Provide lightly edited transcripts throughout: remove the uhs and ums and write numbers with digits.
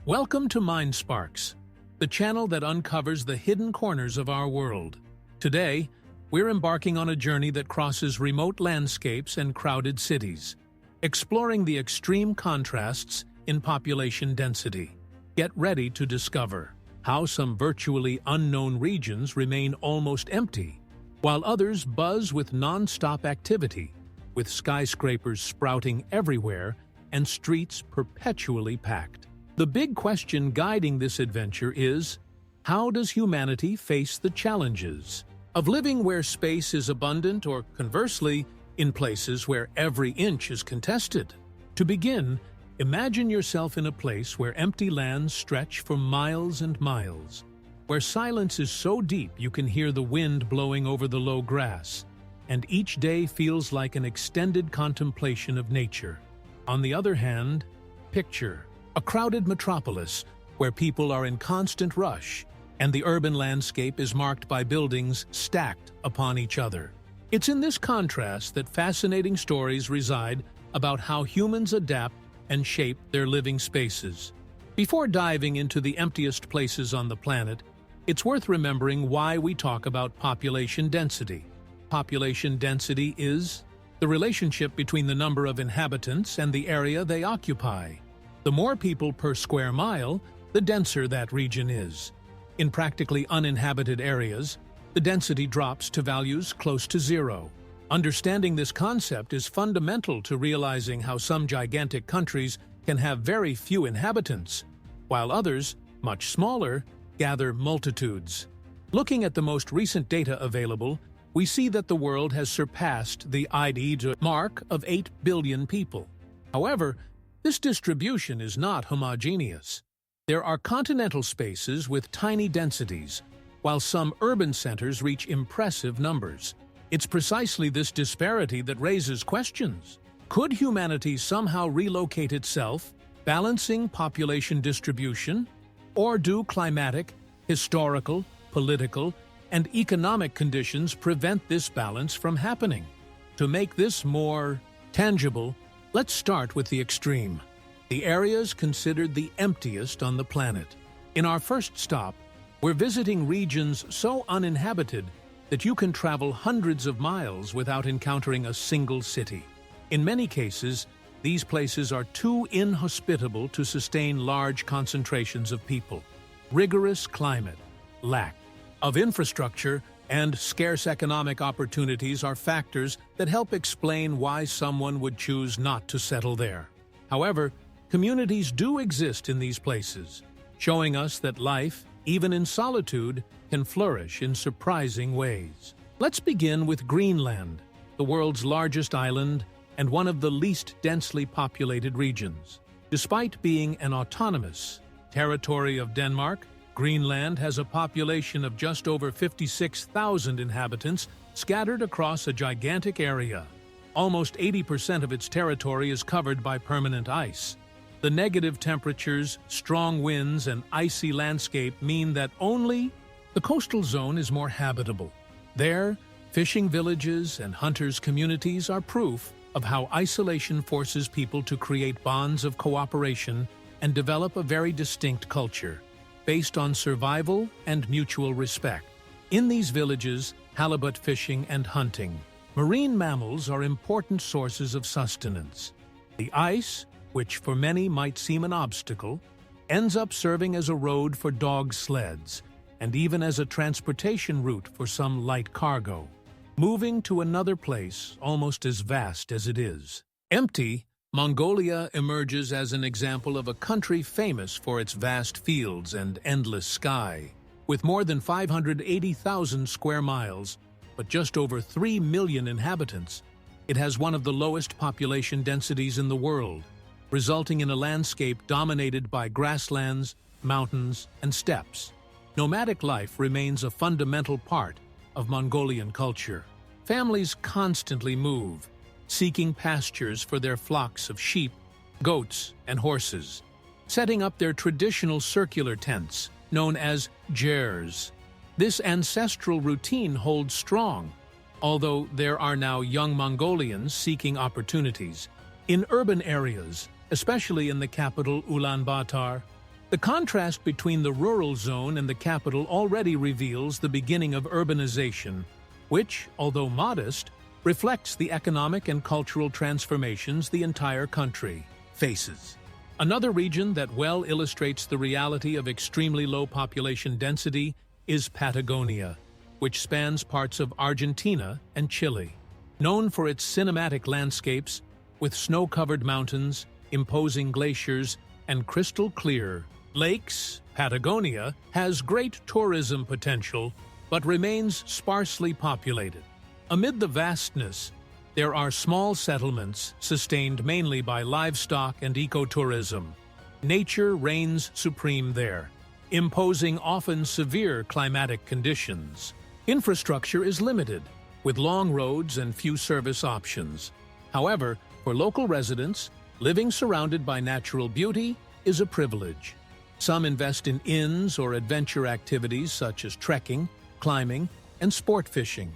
Welcome to Mind Sparks, the channel that uncovers the hidden corners of our world. Today, we're embarking on a journey that crosses remote landscapes and crowded cities, exploring the extreme contrasts in population density. Get ready to discover how some virtually unknown regions remain almost empty, while others buzz with non-stop activity, with skyscrapers sprouting everywhere and streets perpetually packed. The big question guiding this adventure is, how does humanity face the challenges of living where space is abundant or, conversely, in places where every inch is contested? To begin, imagine yourself in a place where empty lands stretch for miles and miles, where silence is so deep you can hear the wind blowing over the low grass, and each day feels like an extended contemplation of nature. On the other hand, picture a crowded metropolis where people are in constant rush, and the urban landscape is marked by buildings stacked upon each other. It's in this contrast that fascinating stories reside about how humans adapt and shape their living spaces. Before diving into the emptiest places on the planet, it's worth remembering why we talk about population density. Population density is the relationship between the number of inhabitants and the area they occupy. The more people per square mile, the denser that region is. In practically uninhabited areas, the density drops to values close to zero. Understanding this concept is fundamental to realizing how some gigantic countries can have very few inhabitants, while others, much smaller, gather multitudes. Looking at the most recent data available, we see that the world has surpassed the ID mark of 8 billion people. However, this distribution is not homogeneous. There are continental spaces with tiny densities, while some urban centers reach impressive numbers. It's precisely this disparity that raises questions. Could humanity somehow relocate itself, balancing population distribution? Or do climatic, historical, political, and economic conditions prevent this balance from happening? To make this more tangible, let's start with the extreme, the areas considered the emptiest on the planet. In our first stop, we're visiting regions so uninhabited that you can travel hundreds of miles without encountering a single city. In many cases, these places are too inhospitable to sustain large concentrations of people. Rigorous climate, lack of infrastructure, and scarce economic opportunities are factors that help explain why someone would choose not to settle there. However, communities do exist in these places, showing us that life, even in solitude, can flourish in surprising ways. Let's begin with Greenland, the world's largest island and one of the least densely populated regions. Despite being an autonomous territory of Denmark, Greenland has a population of just over 56,000 inhabitants scattered across a gigantic area. Almost 80% of its territory is covered by permanent ice. The negative temperatures, strong winds, and icy landscape mean that only the coastal zone is more habitable. There, fishing villages and hunters' communities are proof of how isolation forces people to create bonds of cooperation and develop a very distinct culture, based on survival and mutual respect. In these villages, halibut fishing and hunting, marine mammals are important sources of sustenance. The ice, which for many might seem an obstacle, ends up serving as a road for dog sleds, and even as a transportation route for some light cargo, moving to another place almost as vast as it is. Empty, Mongolia emerges as an example of a country famous for its vast fields and endless sky. With more than 580,000 square miles, but just over 3 million inhabitants, it has one of the lowest population densities in the world, resulting in a landscape dominated by grasslands, mountains, and steppes. Nomadic life remains a fundamental part of Mongolian culture. Families constantly move, seeking pastures for their flocks of sheep, goats, and horses, setting up their traditional circular tents, known as jers. This ancestral routine holds strong, although there are now young Mongolians seeking opportunities. In urban areas, especially in the capital Ulaanbaatar, The contrast between the rural zone and the capital already reveals the beginning of urbanization, which, although modest, reflects the economic and cultural transformations the entire country faces. Another region that well illustrates the reality of extremely low population density is Patagonia, which spans parts of Argentina and Chile. Known for its cinematic landscapes, with snow-covered mountains, imposing glaciers, and crystal-clear lakes, Patagonia has great tourism potential, but remains sparsely populated. Amid the vastness, there are small settlements sustained mainly by livestock and ecotourism. Nature reigns supreme there, imposing often severe climatic conditions. Infrastructure is limited, with long roads and few service options. However, for local residents, living surrounded by natural beauty is a privilege. Some invest in inns or adventure activities such as trekking, climbing, and sport fishing.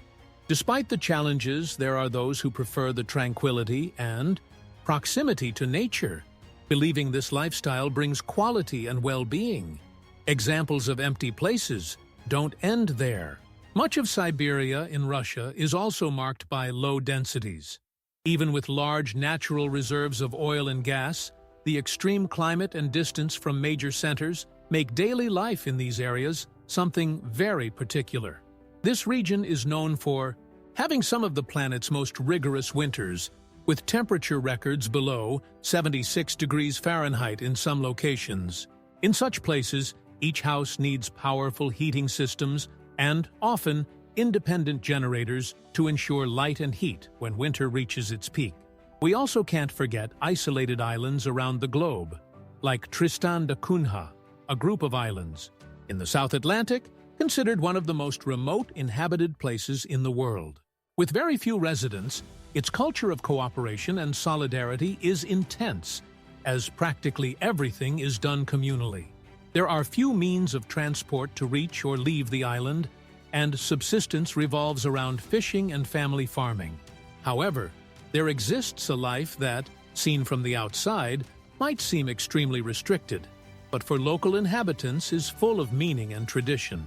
Despite the challenges, there are those who prefer the tranquility and proximity to nature, believing this lifestyle brings quality and well-being. Examples of empty places don't end there. Much of Siberia in Russia is also marked by low densities. Even with large natural reserves of oil and gas, the extreme climate and distance from major centers make daily life in these areas something very particular. This region is known for having some of the planet's most rigorous winters, with temperature records below 76 degrees Fahrenheit in some locations. In such places, each house needs powerful heating systems and, often, independent generators to ensure light and heat when winter reaches its peak. We also can't forget isolated islands around the globe, like Tristan da Cunha, a group of islands in the South Atlantic, considered one of the most remote inhabited places in the world. With very few residents, its culture of cooperation and solidarity is intense, as practically everything is done communally. There are few means of transport to reach or leave the island, and subsistence revolves around fishing and family farming. However, there exists a life that, seen from the outside, might seem extremely restricted, but for local inhabitants is full of meaning and tradition.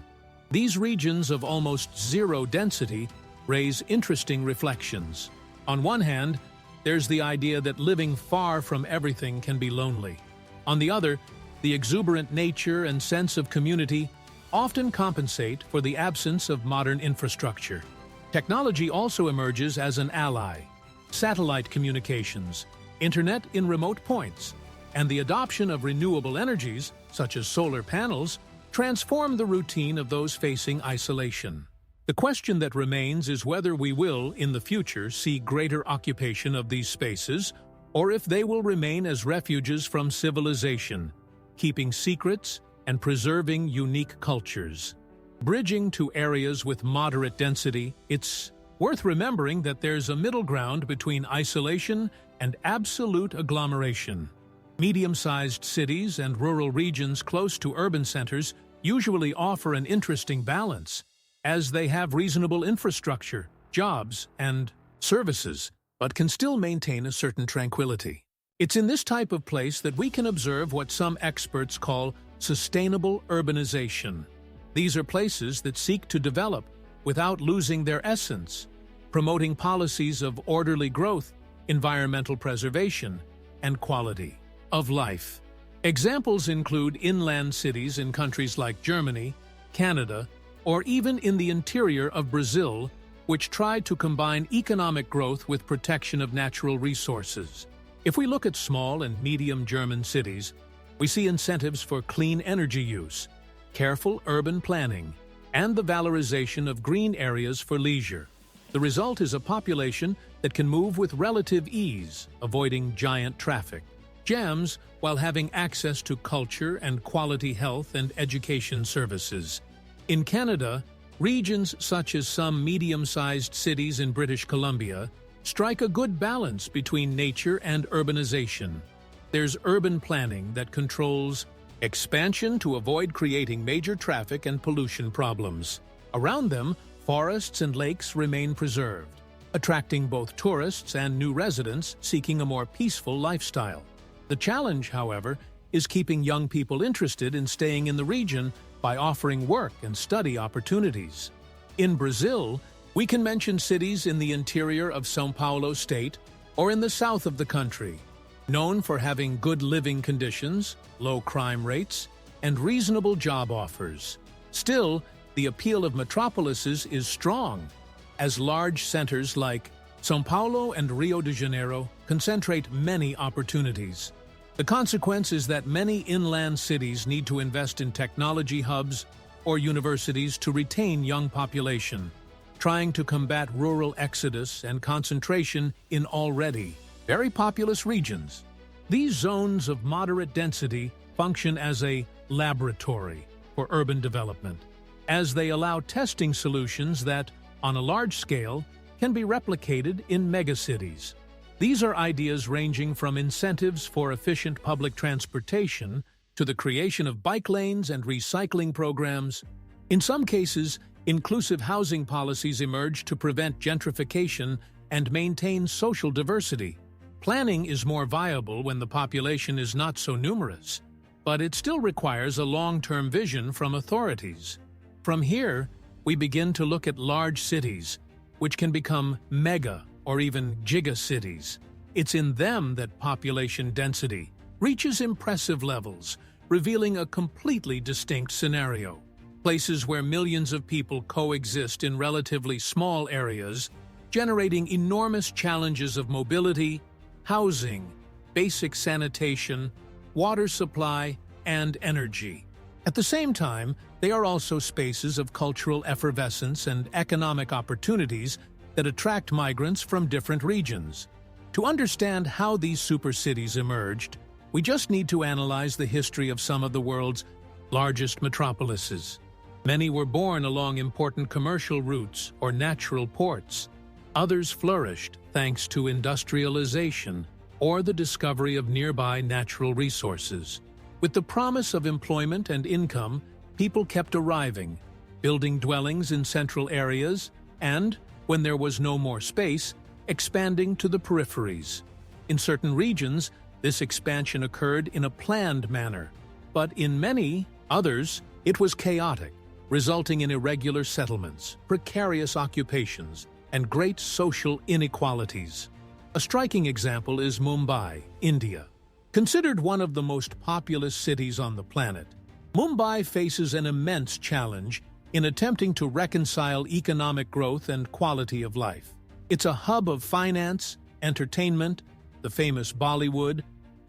These regions of almost zero density raise interesting reflections. On one hand, there's the idea that living far from everything can be lonely. On the other, the exuberant nature and sense of community often compensate for the absence of modern infrastructure. Technology also emerges as an ally. Satellite communications, internet in remote points, and the adoption of renewable energies, such as solar panels, transform the routine of those facing isolation. The question that remains is whether we will, in the future, see greater occupation of these spaces, or if they will remain as refuges from civilization, keeping secrets and preserving unique cultures. Bridging to areas with moderate density, it's worth remembering that there's a middle ground between isolation and absolute agglomeration. Medium-sized cities and rural regions close to urban centers usually offer an interesting balance, as they have reasonable infrastructure, jobs, and services, but can still maintain a certain tranquility. It's in this type of place that we can observe what some experts call sustainable urbanization. These are places that seek to develop without losing their essence, promoting policies of orderly growth, environmental preservation, and quality of life. Examples include inland cities in countries like Germany, Canada, or even in the interior of Brazil, which try to combine economic growth with protection of natural resources. If we look at small and medium German cities, we see incentives for clean energy use, careful urban planning, and the valorization of green areas for leisure. The result is a population that can move with relative ease, avoiding giant traffic jams while having access to culture and quality health and education services. In Canada, regions such as some medium-sized cities in British Columbia strike a good balance between nature and urbanization. There's urban planning that controls expansion to avoid creating major traffic and pollution problems. Around them, forests and lakes remain preserved, attracting both tourists and new residents seeking a more peaceful lifestyle. The challenge, however, is keeping young people interested in staying in the region by offering work and study opportunities. In Brazil, we can mention cities in the interior of São Paulo state or in the south of the country, known for having good living conditions, low crime rates, and reasonable job offers. Still, the appeal of metropolises is strong, as large centers like São Paulo and Rio de Janeiro concentrate many opportunities. The consequence is that many inland cities need to invest in technology hubs or universities to retain young population, trying to combat rural exodus and concentration in already very populous regions. These zones of moderate density function as a laboratory for urban development, as they allow testing solutions that, on a large scale, can be replicated in megacities. These are ideas ranging from incentives for efficient public transportation to the creation of bike lanes and recycling programs. In some cases, inclusive housing policies emerge to prevent gentrification and maintain social diversity. Planning is more viable when the population is not so numerous, but it still requires a long-term vision from authorities. From here, we begin to look at large cities, which can become mega or even giga-cities. It's in them that population density reaches impressive levels, revealing a completely distinct scenario. Places where millions of people coexist in relatively small areas, generating enormous challenges of mobility, housing, basic sanitation, water supply, and energy. At the same time, they are also spaces of cultural effervescence and economic opportunities that attract migrants from different regions. To understand how these supercities emerged, we just need to analyze the history of some of the world's largest metropolises. Many were born along important commercial routes or natural ports. Others flourished thanks to industrialization or the discovery of nearby natural resources. With the promise of employment and income, people kept arriving, building dwellings in central areas, and, when there was no more space, expanding to the peripheries. In certain regions, this expansion occurred in a planned manner, but in many others, it was chaotic, resulting in irregular settlements, precarious occupations, and great social inequalities. A striking example is Mumbai, India. Considered one of the most populous cities on the planet, Mumbai faces an immense challenge in attempting to reconcile economic growth and quality of life. It's a hub of finance, entertainment, the famous Bollywood,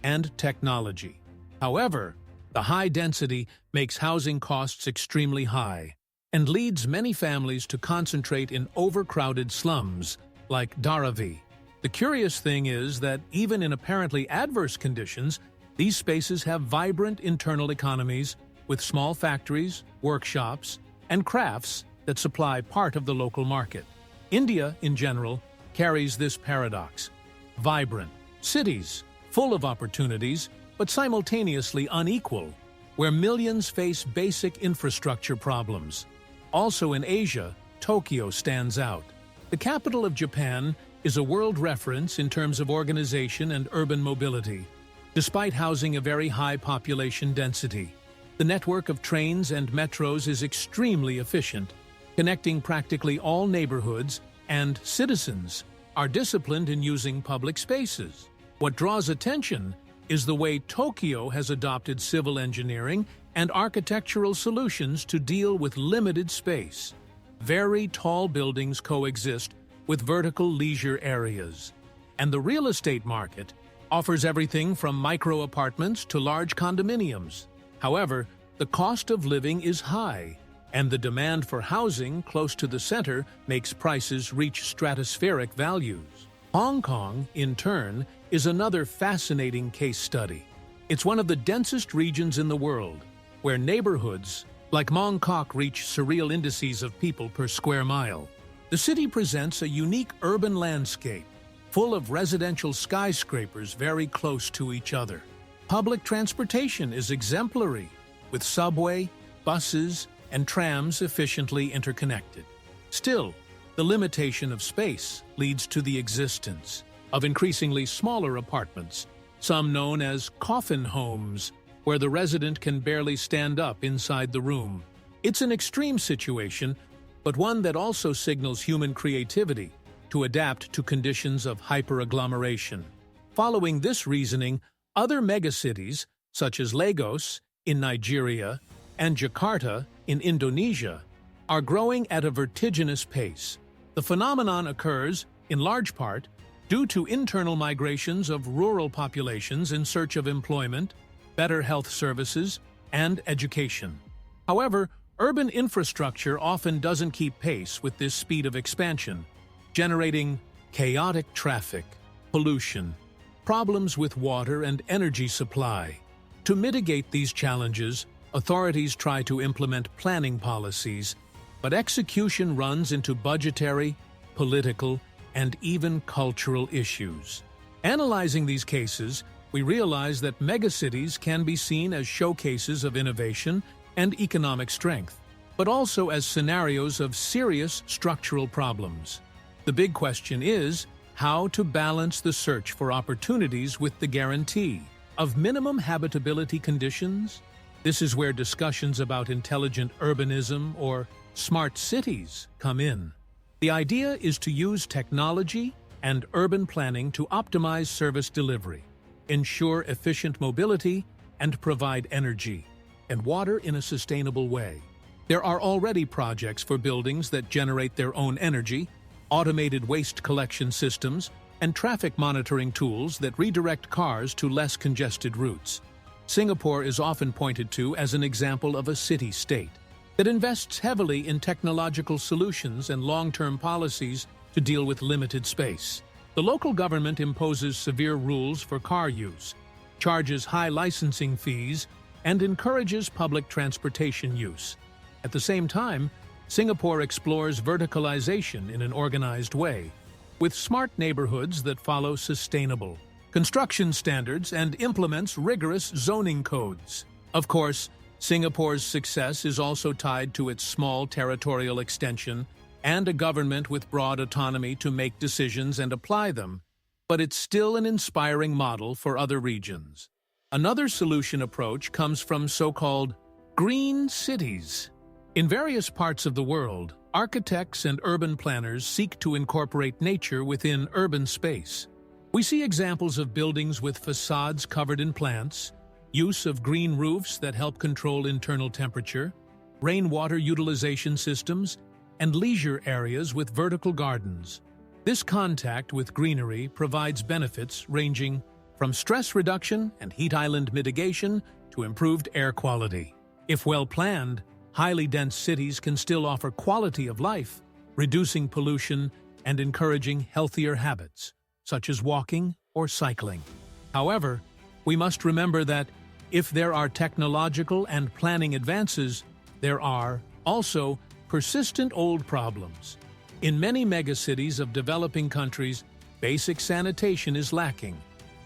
and technology. However, the high density makes housing costs extremely high and leads many families to concentrate in overcrowded slums like Dharavi. The curious thing is that even in apparently adverse conditions, these spaces have vibrant internal economies with small factories, workshops, and crafts that supply part of the local market. India, in general, carries this paradox: vibrant cities, full of opportunities, but simultaneously unequal, where millions face basic infrastructure problems. Also in Asia, Tokyo stands out. The capital of Japan is a world reference in terms of organization and urban mobility, despite housing a very high population density. The network of trains and metros is extremely efficient, connecting practically all neighborhoods, and citizens are disciplined in using public spaces. What draws attention is the way Tokyo has adopted civil engineering and architectural solutions to deal with limited space. Very tall buildings coexist with vertical leisure areas, and the real estate market offers everything from micro-apartments to large condominiums. However, the cost of living is high, and the demand for housing close to the center makes prices reach stratospheric values. Hong Kong, in turn, is another fascinating case study. It's one of the densest regions in the world, where neighborhoods like Mong Kok reach surreal indices of people per square mile. The city presents a unique urban landscape, full of residential skyscrapers very close to each other. Public transportation is exemplary, with subway, buses, and trams efficiently interconnected. Still, the limitation of space leads to the existence of increasingly smaller apartments, some known as coffin homes, where the resident can barely stand up inside the room. It's an extreme situation, but one that also signals human creativity to adapt to conditions of hyperagglomeration. Following this reasoning, other megacities, such as Lagos in Nigeria and Jakarta in Indonesia, are growing at a vertiginous pace. The phenomenon occurs, in large part, due to internal migrations of rural populations in search of employment, better health services, and education. However, urban infrastructure often doesn't keep pace with this speed of expansion, generating chaotic traffic, pollution, problems with water and energy supply. To mitigate these challenges, authorities try to implement planning policies, but execution runs into budgetary, political, and even cultural issues. Analyzing these cases, we realize that megacities can be seen as showcases of innovation and economic strength, but also as scenarios of serious structural problems. The big question is how to balance the search for opportunities with the guarantee of minimum habitability conditions. This is where discussions about intelligent urbanism or smart cities come in. The idea is to use technology and urban planning to optimize service delivery, ensure efficient mobility, and provide energy and water in a sustainable way. There are already projects for buildings that generate their own energy, automated waste collection systems, and traffic monitoring tools that redirect cars to less congested routes. Singapore is often pointed to as an example of a city-state that invests heavily in technological solutions and long-term policies to deal with limited space. The local government imposes severe rules for car use, charges high licensing fees, and encourages public transportation use. At the same time, Singapore explores verticalization in an organized way, with smart neighborhoods that follow sustainable construction standards and implements rigorous zoning codes. Of course, Singapore's success is also tied to its small territorial extension and a government with broad autonomy to make decisions and apply them, but it's still an inspiring model for other regions. Another solution approach comes from so-called green cities. In various parts of the world, architects and urban planners seek to incorporate nature within urban space. We see examples of buildings with facades covered in plants, use of green roofs that help control internal temperature, rainwater utilization systems, and leisure areas with vertical gardens. This contact with greenery provides benefits ranging from stress reduction and heat island mitigation to improved air quality. If well planned, highly dense cities can still offer quality of life, reducing pollution and encouraging healthier habits, such as walking or cycling. However, we must remember that if there are technological and planning advances, there are also persistent old problems. In many megacities of developing countries, basic sanitation is lacking,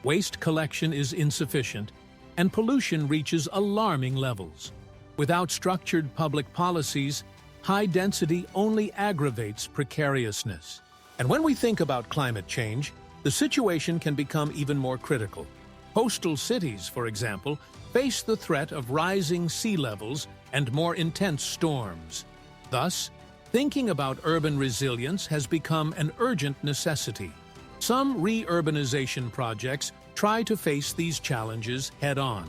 waste collection is insufficient, and pollution reaches alarming levels. Without structured public policies, high density only aggravates precariousness. And when we think about climate change, the situation can become even more critical. Coastal cities, for example, face the threat of rising sea levels and more intense storms. Thus, thinking about urban resilience has become an urgent necessity. Some re-urbanization projects try to face these challenges head-on.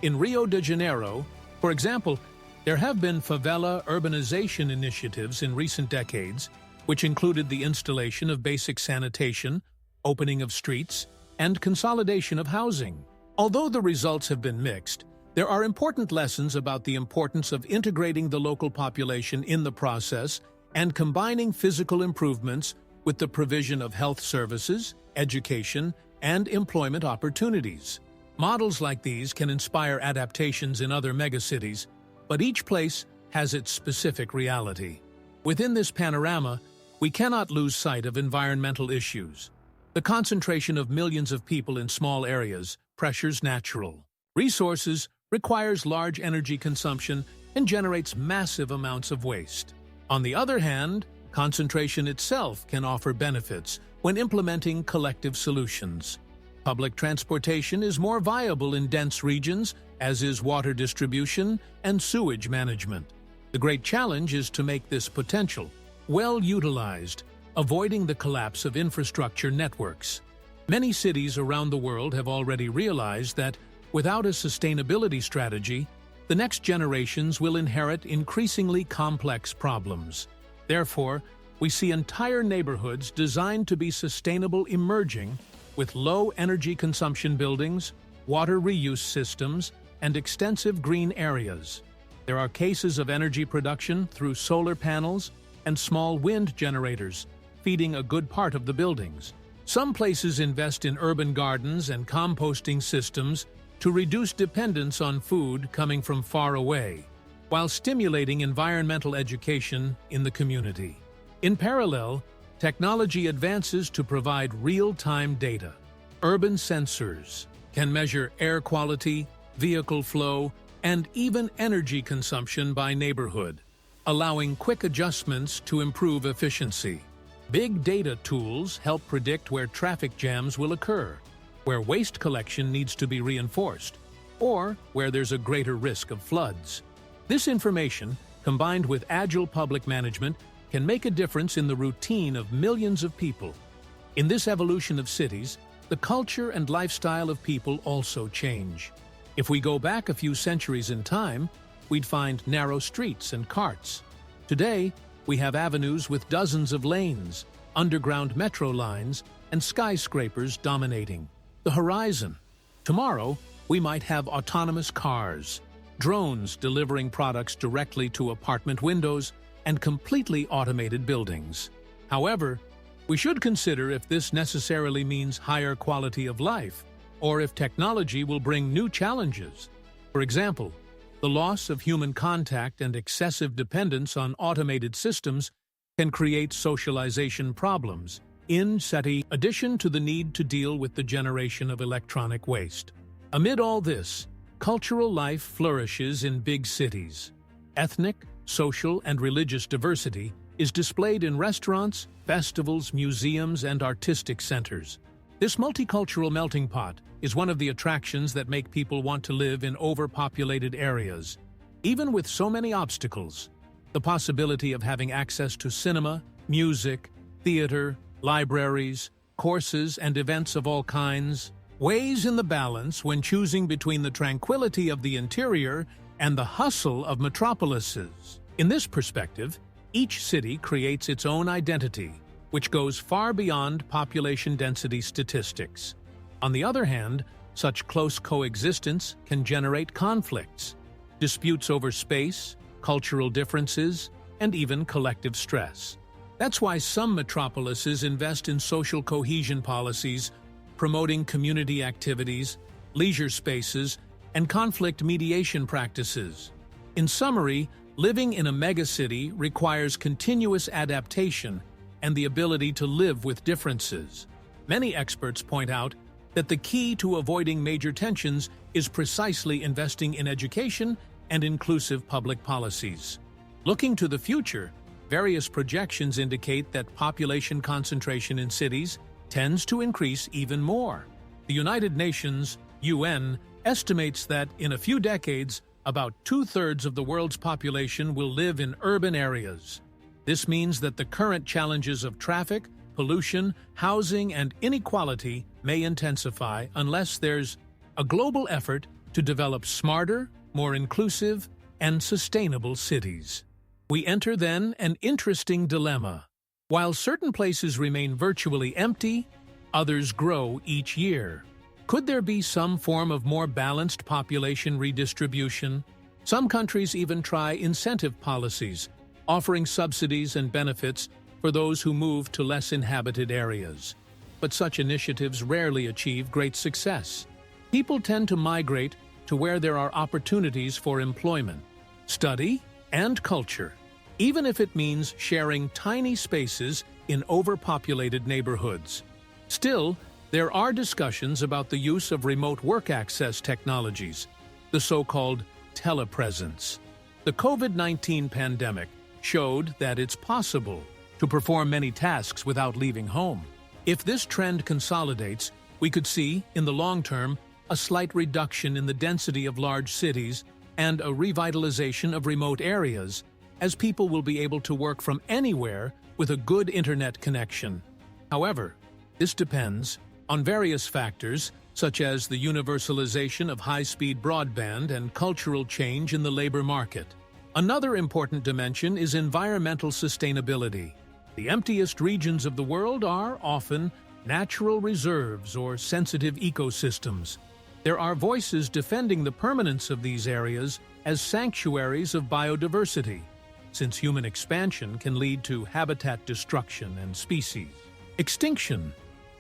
In Rio de Janeiro, for example, there have been favela urbanization initiatives in recent decades, which included the installation of basic sanitation, opening of streets, and consolidation of housing. Although the results have been mixed, there are important lessons about the importance of integrating the local population in the process and combining physical improvements with the provision of health services, education, and employment opportunities. Models like these can inspire adaptations in other megacities, but each place has its specific reality. Within this panorama, we cannot lose sight of environmental issues. The concentration of millions of people in small areas pressures natural resources, requires large energy consumption, and generates massive amounts of waste. On the other hand, concentration itself can offer benefits when implementing collective solutions. Public transportation is more viable in dense regions as is water distribution and sewage management. The great challenge is to make this potential well utilized, avoiding the collapse of infrastructure networks. Many cities around the world have already realized that without a sustainability strategy, the next generations will inherit increasingly complex problems. Therefore, we see entire neighborhoods designed to be sustainable emerging with low energy consumption buildings, water reuse systems, and extensive green areas. There are cases of energy production through solar panels and small wind generators, feeding a good part of the buildings. Some places invest in urban gardens and composting systems to reduce dependence on food coming from far away, while stimulating environmental education in the community. In parallel, technology advances to provide real-time data. Urban sensors can measure air quality, vehicle flow, and even energy consumption by neighborhood, allowing quick adjustments to improve efficiency. Big data tools help predict where traffic jams will occur, where waste collection needs to be reinforced, or where there's a greater risk of floods. This information, combined with agile public management, can make a difference in the routine of millions of people. In this evolution of cities, the culture and lifestyle of people also change. If we go back a few centuries in time, we'd find narrow streets and carts. Today, we have avenues with dozens of lanes, underground metro lines, and skyscrapers dominating the horizon. Tomorrow, we might have autonomous cars, drones delivering products directly to apartment windows, and completely automated buildings. However, we should consider if this necessarily means higher quality of life, or if technology will bring new challenges. For example, the loss of human contact and excessive dependence on automated systems can create socialization problems, in addition to the need to deal with the generation of electronic waste. Amid all this, cultural life flourishes in big cities. Ethnic, social, and religious diversity is displayed in restaurants, festivals, museums, and artistic centers. This multicultural melting pot is one of the attractions that make people want to live in overpopulated areas. Even with so many obstacles, the possibility of having access to cinema, music, theater, libraries, courses, and events of all kinds weighs in the balance when choosing between the tranquility of the interior and the hustle of metropolises. In this perspective, each city creates its own identity, which goes far beyond population density statistics. On the other hand, such close coexistence can generate conflicts, disputes over space, cultural differences, and even collective stress. That's why some metropolises invest in social cohesion policies, promoting community activities, leisure spaces, and conflict mediation practices. In summary, living in a megacity requires continuous adaptation and the ability to live with differences. Many experts point out that the key to avoiding major tensions is precisely investing in education and inclusive public policies. Looking to the future, various projections indicate that population concentration in cities tends to increase even more. The United Nations, UN, estimates that in a few decades, about 2/3 of the world's population will live in urban areas. This means that the current challenges of traffic, pollution, housing, and inequality may intensify unless there's a global effort to develop smarter, more inclusive, and sustainable cities. We enter then an interesting dilemma. While certain places remain virtually empty, others grow each year. Could there be some form of more balanced population redistribution? Some countries even try incentive policies, offering subsidies and benefits for those who move to less inhabited areas. But such initiatives rarely achieve great success. People tend to migrate to where there are opportunities for employment, study, and culture, even if it means sharing tiny spaces in overpopulated neighborhoods. Still, there are discussions about the use of remote work access technologies, the so-called telepresence. The COVID-19 pandemic showed that it's possible to perform many tasks without leaving home. If this trend consolidates, we could see, in the long term, a slight reduction in the density of large cities, and a revitalization of remote areas, as people will be able to work from anywhere with a good internet connection. However, this depends on various factors, such as the universalization of high-speed broadband and cultural change in the labor market. Another important dimension is environmental sustainability. The emptiest regions of the world are often natural reserves or sensitive ecosystems. There are voices defending the permanence of these areas as sanctuaries of biodiversity, since human expansion can lead to habitat destruction and species extinction.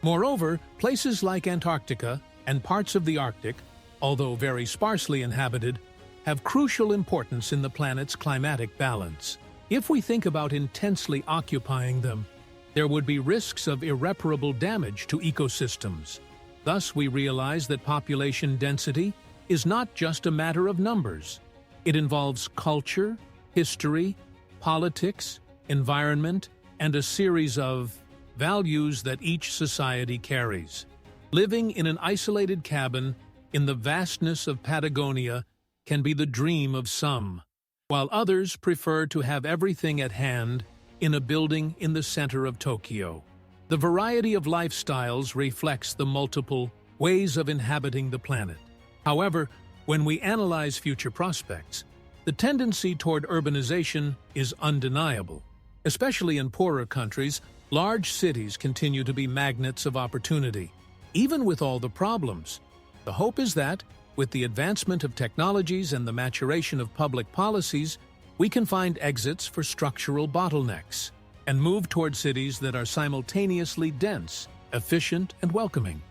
Moreover, places like Antarctica and parts of the Arctic, although very sparsely inhabited, have crucial importance in the planet's climatic balance. If we think about intensely occupying them, there would be risks of irreparable damage to ecosystems. Thus, we realize that population density is not just a matter of numbers. It involves culture, history, politics, environment, and a series of values that each society carries. Living in an isolated cabin in the vastness of Patagonia can be the dream of some, while others prefer to have everything at hand in a building in the center of Tokyo. The variety of lifestyles reflects the multiple ways of inhabiting the planet. However, when we analyze future prospects, the tendency toward urbanization is undeniable. Especially in poorer countries, large cities continue to be magnets of opportunity. Even with all the problems, the hope is that, with the advancement of technologies and the maturation of public policies, we can find exits for structural bottlenecks and move toward cities that are simultaneously dense, efficient, and welcoming.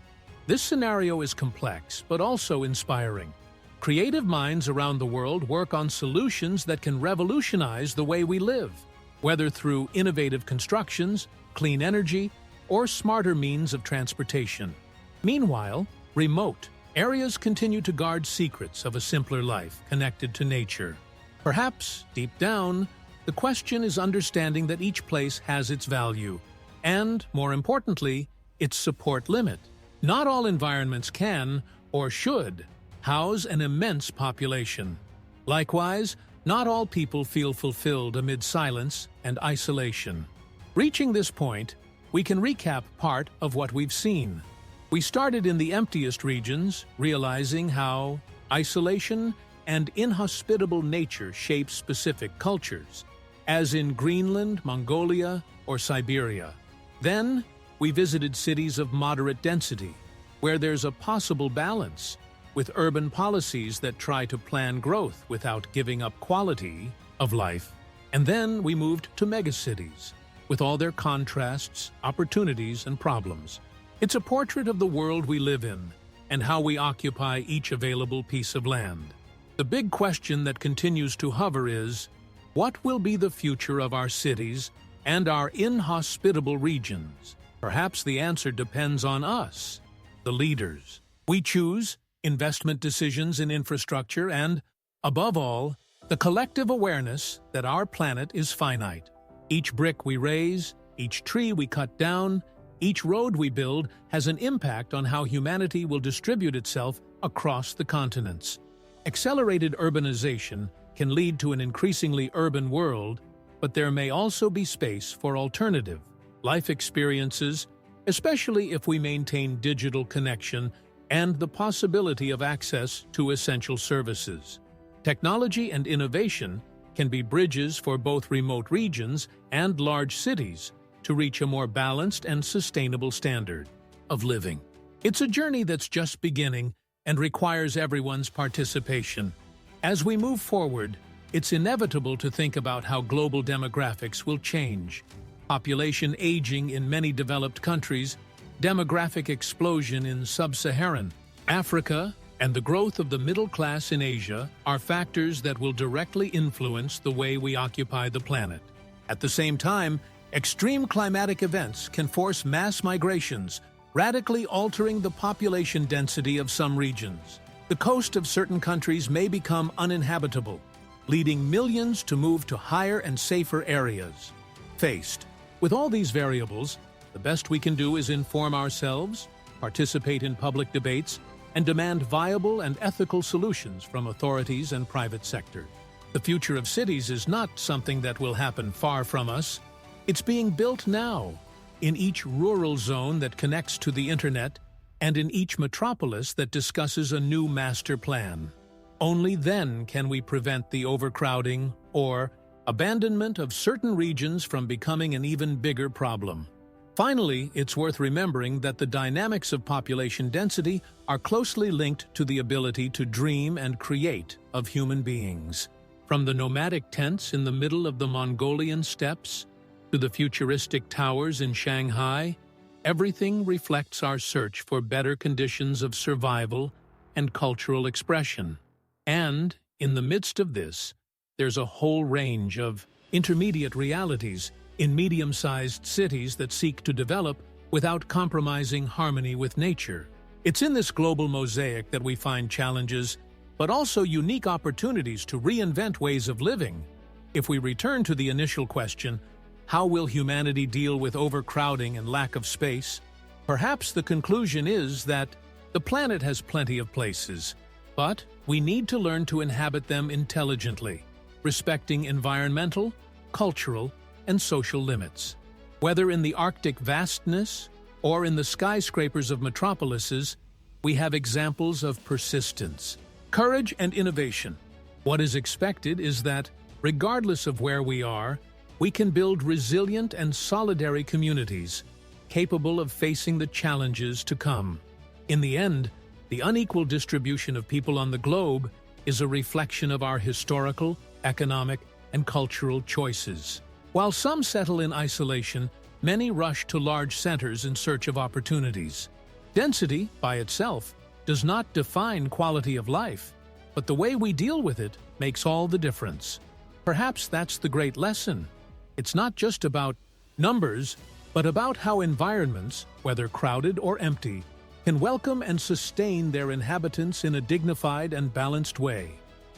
This scenario is complex, but also inspiring. Creative minds around the world work on solutions that can revolutionize the way we live, whether through innovative constructions, clean energy, or smarter means of transportation. Meanwhile, remote areas continue to guard secrets of a simpler life connected to nature. Perhaps, deep down, the question is understanding that each place has its value, and, more importantly, its support limit. Not all environments can, or should, house an immense population. Likewise, not all people feel fulfilled amid silence and isolation. Reaching this point, we can recap part of what we've seen. We started in the emptiest regions, realizing how isolation and inhospitable nature shape specific cultures, as in Greenland, Mongolia, or Siberia. Then, we visited cities of moderate density, where there's a possible balance, with urban policies that try to plan growth without giving up quality of life. And then we moved to megacities, with all their contrasts, opportunities, and problems. It's a portrait of the world we live in, and how we occupy each available piece of land. The big question that continues to hover is, what will be the future of our cities and our inhospitable regions? Perhaps the answer depends on us, the leaders. We choose investment decisions in infrastructure and, above all, the collective awareness that our planet is finite. Each brick we raise, each tree we cut down, each road we build has an impact on how humanity will distribute itself across the continents. Accelerated urbanization can lead to an increasingly urban world, but there may also be space for alternative life experiences, especially if we maintain digital connection and the possibility of access to essential services. Technology and innovation can be bridges for both remote regions and large cities to reach a more balanced and sustainable standard of living. It's a journey that's just beginning and requires everyone's participation. As we move forward, it's inevitable to think about how global demographics will change. Population aging in many developed countries, demographic explosion in sub-Saharan Africa, and the growth of the middle class in Asia are factors that will directly influence the way we occupy the planet. At the same time, extreme climatic events can force mass migrations, radically altering the population density of some regions. The coast of certain countries may become uninhabitable, leading millions to move to higher and safer areas. Faced with all these variables, the best we can do is inform ourselves, participate in public debates, and demand viable and ethical solutions from authorities and private sector. The future of cities is not something that will happen far from us. It's being built now, in each rural zone that connects to the internet, and in each metropolis that discusses a new master plan. Only then can we prevent the overcrowding or abandonment of certain regions from becoming an even bigger problem. Finally, it's worth remembering that the dynamics of population density are closely linked to the ability to dream and create of human beings. From the nomadic tents in the middle of the Mongolian steppes to the futuristic towers in Shanghai, everything reflects our search for better conditions of survival and cultural expression. And, in the midst of this, there's a whole range of intermediate realities in medium-sized cities that seek to develop without compromising harmony with nature. It's in this global mosaic that we find challenges, but also unique opportunities to reinvent ways of living. If we return to the initial question, how will humanity deal with overcrowding and lack of space? Perhaps the conclusion is that the planet has plenty of places, but we need to learn to inhabit them intelligently, respecting environmental, cultural, and social limits. Whether in the Arctic vastness or in the skyscrapers of metropolises, we have examples of persistence, courage, and innovation. What is expected is that, regardless of where we are, we can build resilient and solidary communities, capable of facing the challenges to come. In the end, the unequal distribution of people on the globe is a reflection of our historical, economic, and cultural choices. While some settle in isolation, many rush to large centers in search of opportunities. Density, by itself, does not define quality of life, but the way we deal with it makes all the difference. Perhaps that's the great lesson. It's not just about numbers, but about how environments, whether crowded or empty, can welcome and sustain their inhabitants in a dignified and balanced way.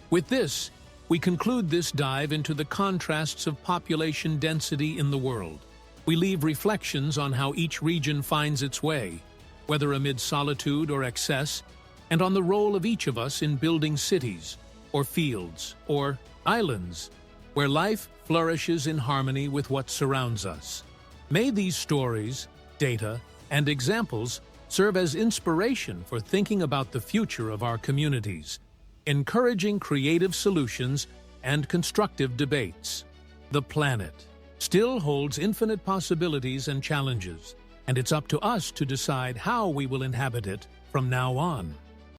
With this, we conclude this dive into the contrasts of population density in the world. We leave reflections on how each region finds its way, whether amid solitude or excess, and on the role of each of us in building cities, or fields, or islands, where life flourishes in harmony with what surrounds us. May these stories, data, and examples serve as inspiration for thinking about the future of our communities, encouraging creative solutions and constructive debates. The planet still holds infinite possibilities and challenges, and it's up to us to decide how we will inhabit it from now on.